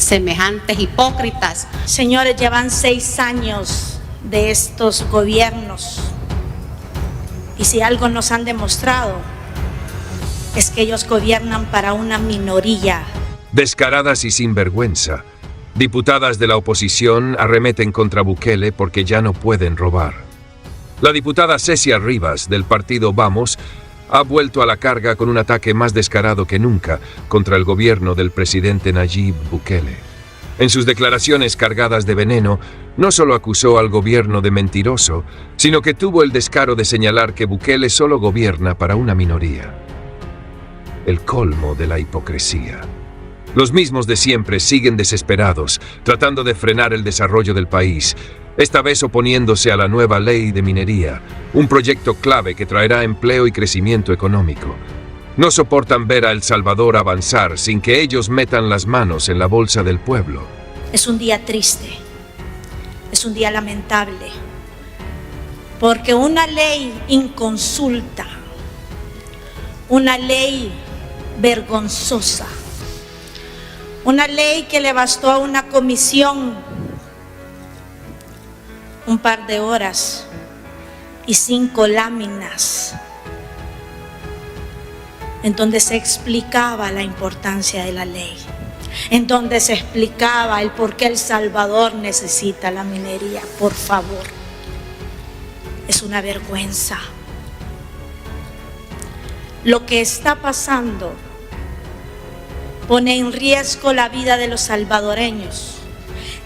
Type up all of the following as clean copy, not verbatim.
semejantes hipócritas. Señores, llevan 6 años de estos gobiernos y si algo nos han demostrado es que ellos gobiernan para una minoría. Descaradas y sin vergüenza, diputadas de la oposición arremeten contra Bukele porque ya no pueden robar. La diputada Cecia Rivas, del partido Vamos, ha vuelto a la carga con un ataque más descarado que nunca contra el gobierno del presidente Nayib Bukele. En sus declaraciones cargadas de veneno, no solo acusó al gobierno de mentiroso, sino que tuvo el descaro de señalar que Bukele solo gobierna para una minoría. El colmo de la hipocresía. Los mismos de siempre siguen desesperados, tratando de frenar el desarrollo del país, esta vez oponiéndose a la nueva ley de minería, un proyecto clave que traerá empleo y crecimiento económico. No soportan ver a El Salvador avanzar sin que ellos metan las manos en la bolsa del pueblo. Es un día triste, es un día lamentable, porque una ley inconsulta, una ley vergonzosa, una ley que le bastó a una comisión un par de horas y 5 láminas en donde se explicaba la importancia de la ley, en donde se explicaba el por qué El Salvador necesita la minería. Por favor, es una vergüenza. Lo que está pasando pone en riesgo la vida de los salvadoreños.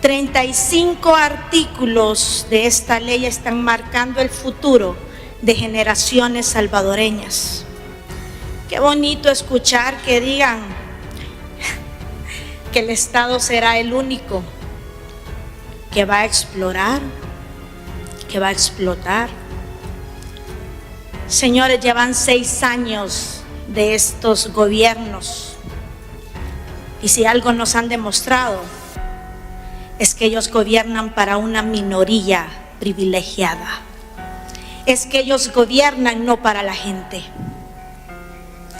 35 artículos de esta ley están marcando el futuro de generaciones salvadoreñas. Qué bonito escuchar que digan que el Estado será el único que va a explorar, que va a explotar. Señores, llevan 6 años de estos gobiernos y si algo nos han demostrado es que ellos gobiernan para una minoría privilegiada. Es que ellos gobiernan no para la gente.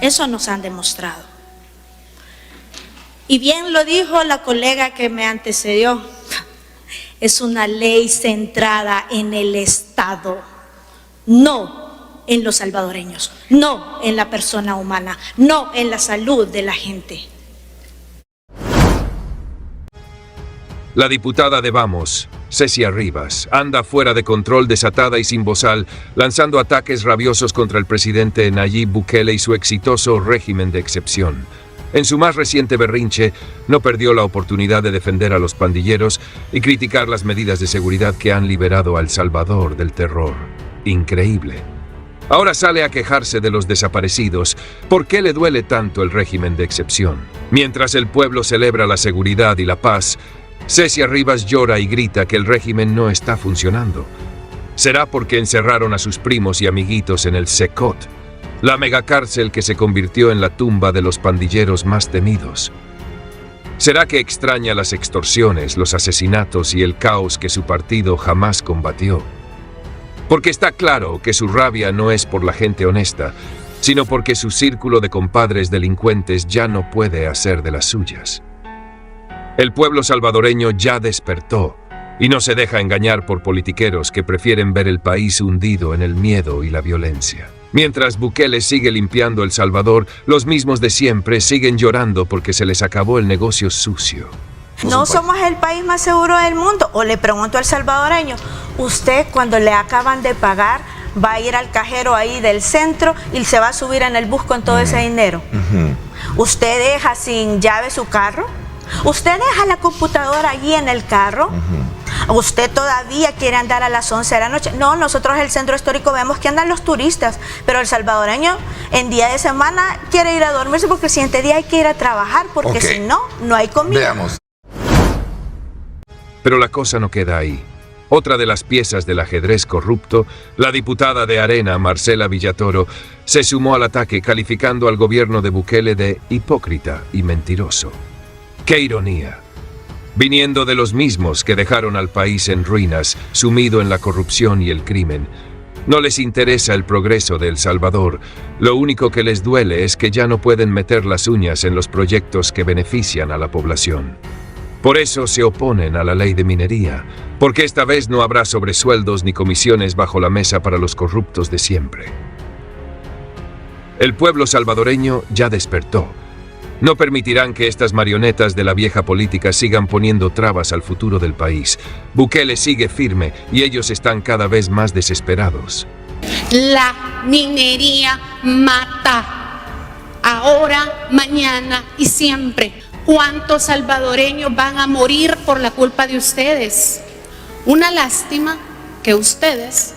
Eso nos han demostrado. Y bien lo dijo la colega que me antecedió. Es una ley centrada en el Estado, no en los salvadoreños, no en la persona humana, no en la salud de la gente. La diputada de Vamos, Cecia Rivas, anda fuera de control, desatada y sin bozal, lanzando ataques rabiosos contra el presidente Nayib Bukele y su exitoso régimen de excepción. En su más reciente berrinche, no perdió la oportunidad de defender a los pandilleros y criticar las medidas de seguridad que han liberado a El Salvador del terror. Increíble. Ahora sale a quejarse de los desaparecidos. ¿Por qué le duele tanto el régimen de excepción? Mientras el pueblo celebra la seguridad y la paz, Cecia Rivas llora y grita que el régimen no está funcionando. ¿Será porque encerraron a sus primos y amiguitos en el Secot, la megacárcel que se convirtió en la tumba de los pandilleros más temidos? ¿Será que extraña las extorsiones, los asesinatos y el caos que su partido jamás combatió? Porque está claro que su rabia no es por la gente honesta, sino porque su círculo de compadres delincuentes ya no puede hacer de las suyas. El pueblo salvadoreño ya despertó y no se deja engañar por politiqueros que prefieren ver el país hundido en el miedo y la violencia. Mientras Bukele sigue limpiando El Salvador, los mismos de siempre siguen llorando porque se les acabó el negocio sucio. No somos el país más seguro del mundo. O le pregunto al salvadoreño, usted cuando le acaban de pagar va a ir al cajero ahí del centro y se va a subir en el bus con todo ese dinero. ¿Usted deja sin llave su carro? ¿Usted deja la computadora allí en el carro? ¿Usted todavía quiere andar a las 11 de la noche? No, nosotros en el centro histórico vemos que andan los turistas, pero el salvadoreño en día de semana quiere ir a dormirse porque el siguiente día hay que ir a trabajar, porque si no, no hay comida. Veamos. Pero la cosa no queda ahí. Otra de las piezas del ajedrez corrupto, la diputada de Arena, Marcela Villatoro, se sumó al ataque calificando al gobierno de Bukele de hipócrita y mentiroso. ¡Qué ironía! Viniendo de los mismos que dejaron al país en ruinas, sumido en la corrupción y el crimen. No les interesa el progreso de El Salvador. Lo único que les duele es que ya no pueden meter las uñas en los proyectos que benefician a la población. Por eso se oponen a la ley de minería, porque esta vez no habrá sobresueldos ni comisiones bajo la mesa para los corruptos de siempre. El pueblo salvadoreño ya despertó. No permitirán que estas marionetas de la vieja política sigan poniendo trabas al futuro del país. Bukele sigue firme y ellos están cada vez más desesperados. La minería mata. Ahora, mañana y siempre. ¿Cuántos salvadoreños van a morir por la culpa de ustedes? Una lástima que a ustedes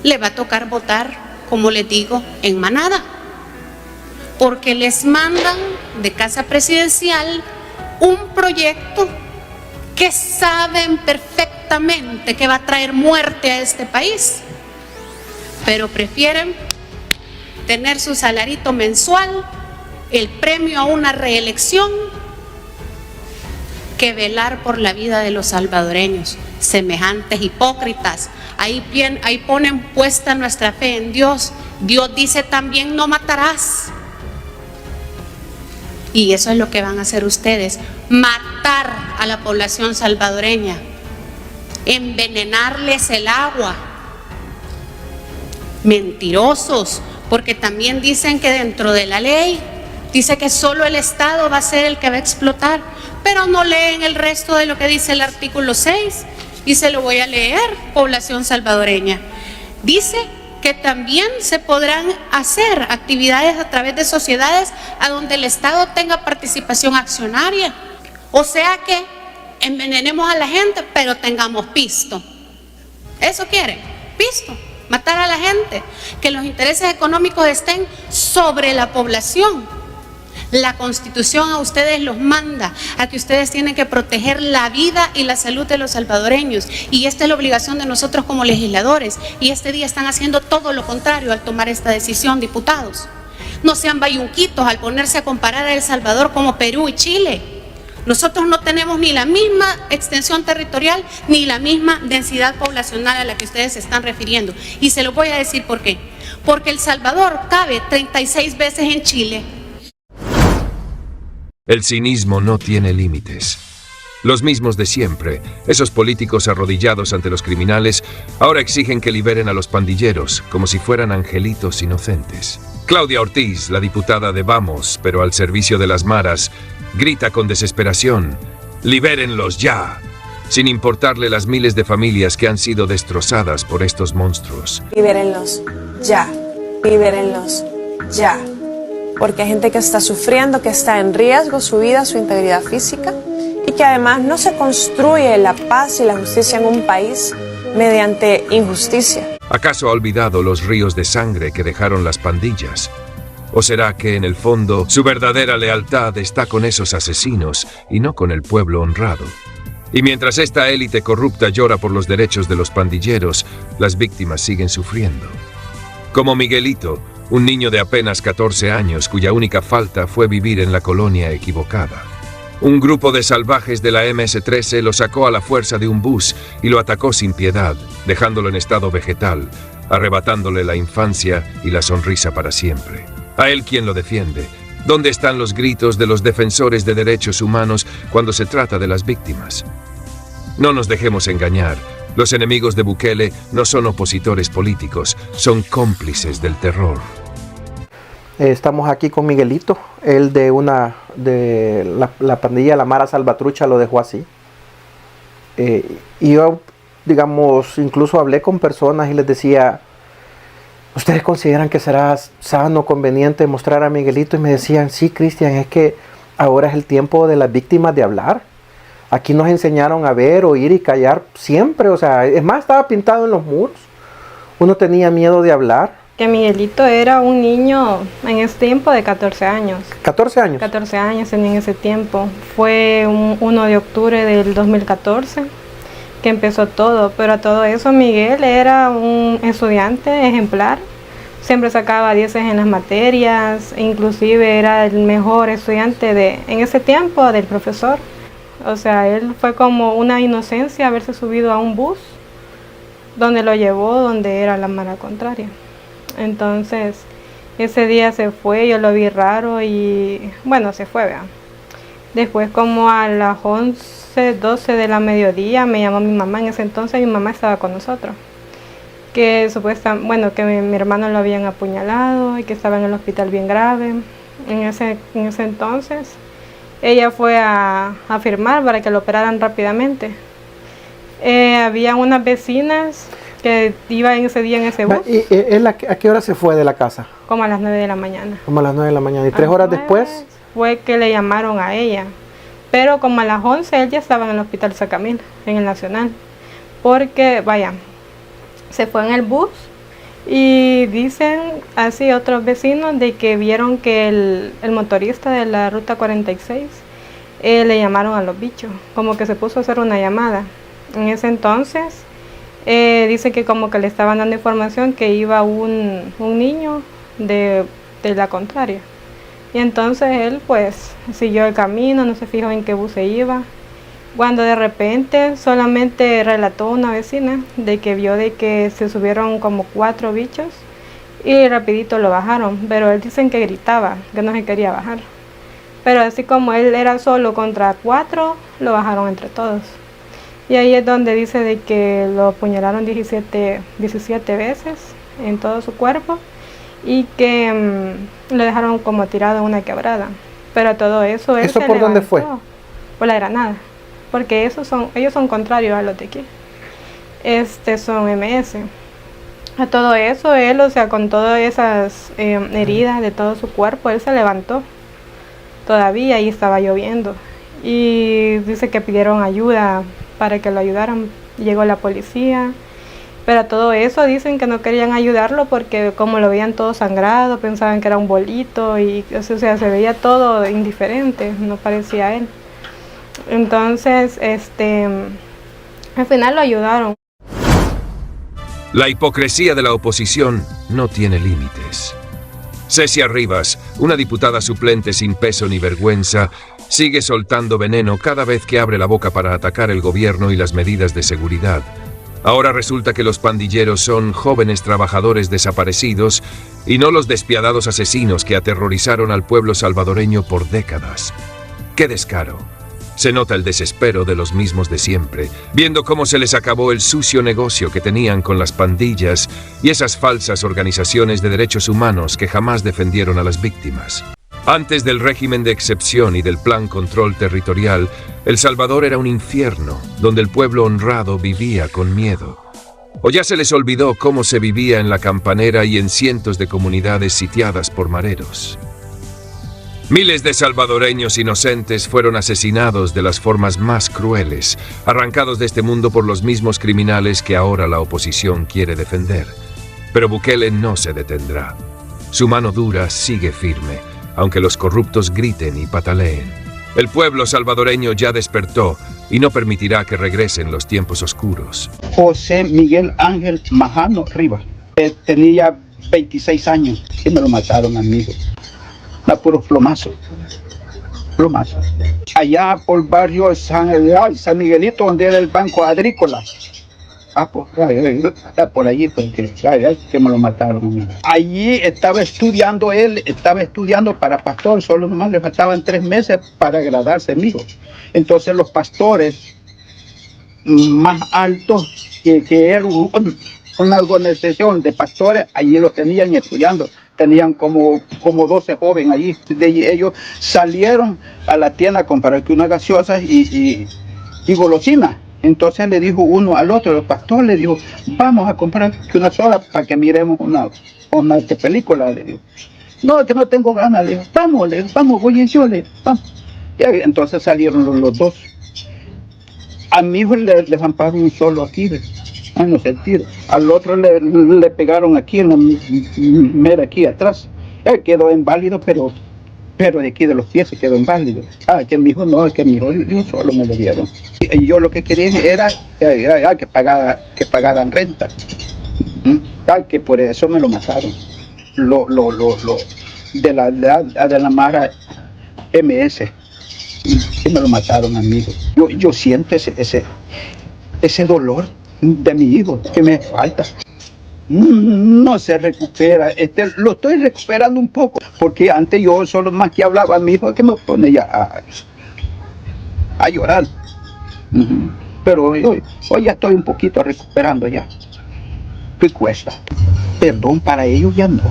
les va a tocar votar, como les digo, en manada. Porque les mandan de casa presidencial un proyecto que saben perfectamente que va a traer muerte a este país. Pero prefieren tener su salarito mensual, el premio a una reelección, que velar por la vida de los salvadoreños. Semejantes hipócritas. Ahí ponen puesta nuestra fe en Dios. Dios dice también: no matarás. Y eso es lo que van a hacer ustedes: matar a la población salvadoreña, envenenarles el agua. Mentirosos, porque también dicen que dentro de la ley dice que solo el Estado va a ser el que va a explotar, pero no leen el resto de lo que dice el artículo 6, y se lo voy a leer, población salvadoreña. Dice que también se podrán hacer actividades a través de sociedades a donde el Estado tenga participación accionaria. O sea que envenenemos a la gente, pero tengamos pisto. ¿Eso quieren? Pisto. Matar a la gente. Que los intereses económicos estén sobre la población. La Constitución a ustedes los manda a que ustedes tienen que proteger la vida y la salud de los salvadoreños, y esta es la obligación de nosotros como legisladores, y este día están haciendo todo lo contrario al tomar esta decisión, diputados. No sean bayunquitos al ponerse a comparar a El Salvador como Perú y Chile. Nosotros no tenemos ni la misma extensión territorial ni la misma densidad poblacional a la que ustedes se están refiriendo, y se lo voy a decir por qué. Porque El Salvador cabe 36 veces en Chile. El cinismo no tiene límites. Los mismos de siempre, esos políticos arrodillados ante los criminales, ahora exigen que liberen a los pandilleros, como si fueran angelitos inocentes. Claudia Ortiz, la diputada de Vamos, pero al servicio de las maras, grita con desesperación: ¡libérenlos ya!, sin importarle las miles de familias que han sido destrozadas por estos monstruos. Libérenlos ya, libérenlos ya. Porque hay gente que está sufriendo, que está en riesgo su vida, su integridad física, y que además no se construye la paz y la justicia en un país mediante injusticia. ¿Acaso ha olvidado los ríos de sangre que dejaron las pandillas? ¿O será que en el fondo su verdadera lealtad está con esos asesinos y no con el pueblo honrado? Y mientras esta élite corrupta llora por los derechos de los pandilleros, las víctimas siguen sufriendo. Como Miguelito, un niño de apenas 14 años cuya única falta fue vivir en la colonia equivocada. Un grupo de salvajes de la MS-13 lo sacó a la fuerza de un bus y lo atacó sin piedad, dejándolo en estado vegetal, arrebatándole la infancia y la sonrisa para siempre. A él, ¿quién lo defiende? ¿Dónde están los gritos de los defensores de derechos humanos cuando se trata de las víctimas? No nos dejemos engañar. Los enemigos de Bukele no son opositores políticos, son cómplices del terror. Estamos aquí con Miguelito, él de la pandilla La Mara Salvatrucha lo dejó así. Y yo, digamos, incluso hablé con personas y les decía: ¿ustedes consideran que será sano, conveniente mostrar a Miguelito? Y me decían: sí, Cristian, es que ahora es el tiempo de las víctimas de hablar. Aquí nos enseñaron a ver, oír y callar siempre, o sea, es más, estaba pintado en los muros. Uno tenía miedo de hablar. Que Miguelito era un niño en ese tiempo de 14 años. ¿14 años? 14 años tenía en ese tiempo. Fue un 1 de octubre del 2014 que empezó todo, pero a todo eso Miguel era un estudiante ejemplar. Siempre sacaba 10 en las materias, inclusive era el mejor estudiante en ese tiempo del profesor. O sea, él fue como una inocencia haberse subido a un bus donde lo llevó, donde era la mara contraria. Entonces, ese día se fue, yo lo vi raro y bueno, se fue, ¿verdad? Después como a las 11, 12 de la mediodía me llamó mi mamá. En ese entonces mi mamá estaba con nosotros. Que supuestamente, bueno, que mi hermano lo habían apuñalado y que estaba en el hospital bien grave. En ese entonces ella fue a firmar para que lo operaran rápidamente. Había unas vecinas que iban ese día en ese bus. ¿Y él a qué hora se fue de la casa? Como a las 9 de la mañana. Como a las 9 de la mañana. ¿Y 3 horas después? Fue que le llamaron a ella. Pero como a las 11 él ya estaba en el hospital Sacamil, en el Nacional. Porque, vaya, se fue en el bus y dicen así otros vecinos de que vieron que el motorista de la ruta 46 le llamaron a los bichos. Como que se puso a hacer una llamada. En ese entonces dice que como que le estaban dando información que iba un niño de la contraria. Y entonces él pues siguió el camino, no se fijó en qué bus se iba. Cuando de repente solamente relató una vecina de que vio de que se subieron como 4 bichos y rapidito lo bajaron. Pero él dicen que gritaba, que no se quería bajar. Pero así como él era solo contra 4, lo bajaron entre todos. Y ahí es donde dice de que lo apuñalaron 17 veces en todo su cuerpo y que lo dejaron como tirado en una quebrada. Pero todo eso él ¿Eso se por dónde levantó, fue? Por la Granada, porque ellos son contrarios a los de aquí. Son MS. A todo eso él, o sea, con todas esas heridas de todo su cuerpo, él se levantó. Todavía ahí estaba lloviendo y dice que pidieron ayuda para que lo ayudaran. Llegó la policía, pero a todo eso dicen que no querían ayudarlo porque como lo veían todo sangrado, pensaban que era un bolito y o sea, se veía todo indiferente, no parecía él. Entonces, al final lo ayudaron. La hipocresía de la oposición no tiene límites. Cecia Rivas, una diputada suplente sin peso ni vergüenza, sigue soltando veneno cada vez que abre la boca para atacar el gobierno y las medidas de seguridad. Ahora resulta que los pandilleros son jóvenes trabajadores desaparecidos y no los despiadados asesinos que aterrorizaron al pueblo salvadoreño por décadas. ¡Qué descaro! Se nota el desespero de los mismos de siempre, viendo cómo se les acabó el sucio negocio que tenían con las pandillas y esas falsas organizaciones de derechos humanos que jamás defendieron a las víctimas. Antes del régimen de excepción y del plan control territorial, El Salvador era un infierno donde el pueblo honrado vivía con miedo. ¿O ya se les olvidó cómo se vivía en La Campanera y en cientos de comunidades sitiadas por mareros? Miles de salvadoreños inocentes fueron asesinados de las formas más crueles, arrancados de este mundo por los mismos criminales que ahora la oposición quiere defender. Pero Bukele no se detendrá. Su mano dura sigue firme, aunque los corruptos griten y pataleen. El pueblo salvadoreño ya despertó y no permitirá que regresen los tiempos oscuros. José Miguel Ángel Majano Rivas. Tenía 26 años y me lo mataron, amigo. A puro plomazo. Plomazo. Allá por el barrio San Miguelito, donde era el Banco Agrícola. Por allí, que me lo mataron. Allí estaba estudiando él, estaba estudiando para pastor, solo nomás le faltaban 3 meses para graduarse, amigo. Entonces los pastores más altos que era una organización de pastores, allí lo tenían estudiando. Tenían como 12 jóvenes allí. Ellos salieron a la tienda a comprar unas gaseosas y golosinas. Entonces le dijo uno al otro, el pastor le dijo, vamos a comprar una sola para que miremos una película. Le dijo, no, que no tengo ganas. Le dijo, vamos, voy yo, le dijo, vamos. Y entonces salieron los dos. A mi hijo le zamparon un solo aquí, en los sentidos. Al otro le pegaron aquí, en la mera aquí atrás. Él quedó inválido, pero de aquí de los pies se quedó inválido. Que mi hijo no, que mi hijo solo me lo dieron. Y yo lo que quería era que pagaran renta. Que por eso me lo mataron. De la Mara MS. Y me lo mataron, amigo. Yo siento ese dolor de mi hijo que me falta. No se recupera, lo estoy recuperando un poco, porque antes yo solo más que hablaba a mi hijo que me pone ya a llorar. Pero hoy ya estoy un poquito recuperando ya. ¿Qué cuesta? Perdón para ellos ya no.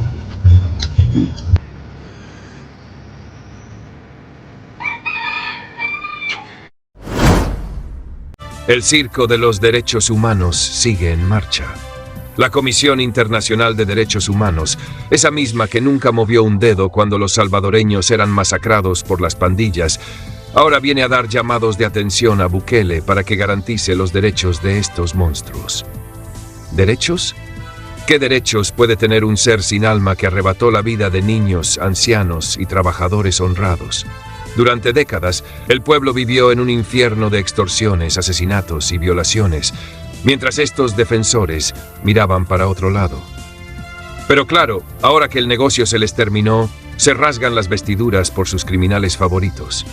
El circo de los derechos humanos sigue en marcha. La Comisión Internacional de Derechos Humanos, esa misma que nunca movió un dedo cuando los salvadoreños eran masacrados por las pandillas, ahora viene a dar llamados de atención a Bukele para que garantice los derechos de estos monstruos. ¿Derechos? ¿Qué derechos puede tener un ser sin alma que arrebató la vida de niños, ancianos y trabajadores honrados? Durante décadas, el pueblo vivió en un infierno de extorsiones, asesinatos y violaciones, mientras estos defensores miraban para otro lado. Pero claro, ahora que el negocio se les terminó, se rasgan las vestiduras por sus criminales favoritos.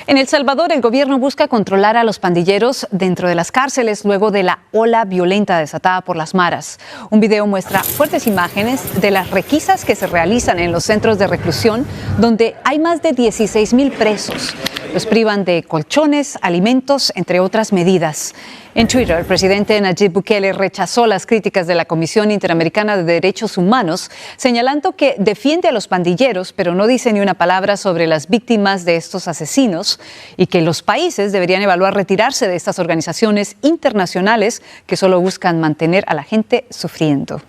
En El Salvador, el gobierno busca controlar a los pandilleros dentro de las cárceles luego de la ola violenta desatada por las maras. Un video muestra fuertes imágenes de las requisas que se realizan en los centros de reclusión, donde hay más de 16,000 presos. Los privan de colchones, alimentos, entre otras medidas. En Twitter, el presidente Nayib Bukele rechazó las críticas de la Comisión Interamericana de Derechos Humanos, señalando que defiende a los pandilleros, pero no dice ni una palabra sobre las víctimas de estos asesinos y que los países deberían evaluar retirarse de estas organizaciones internacionales que solo buscan mantener a la gente sufriendo.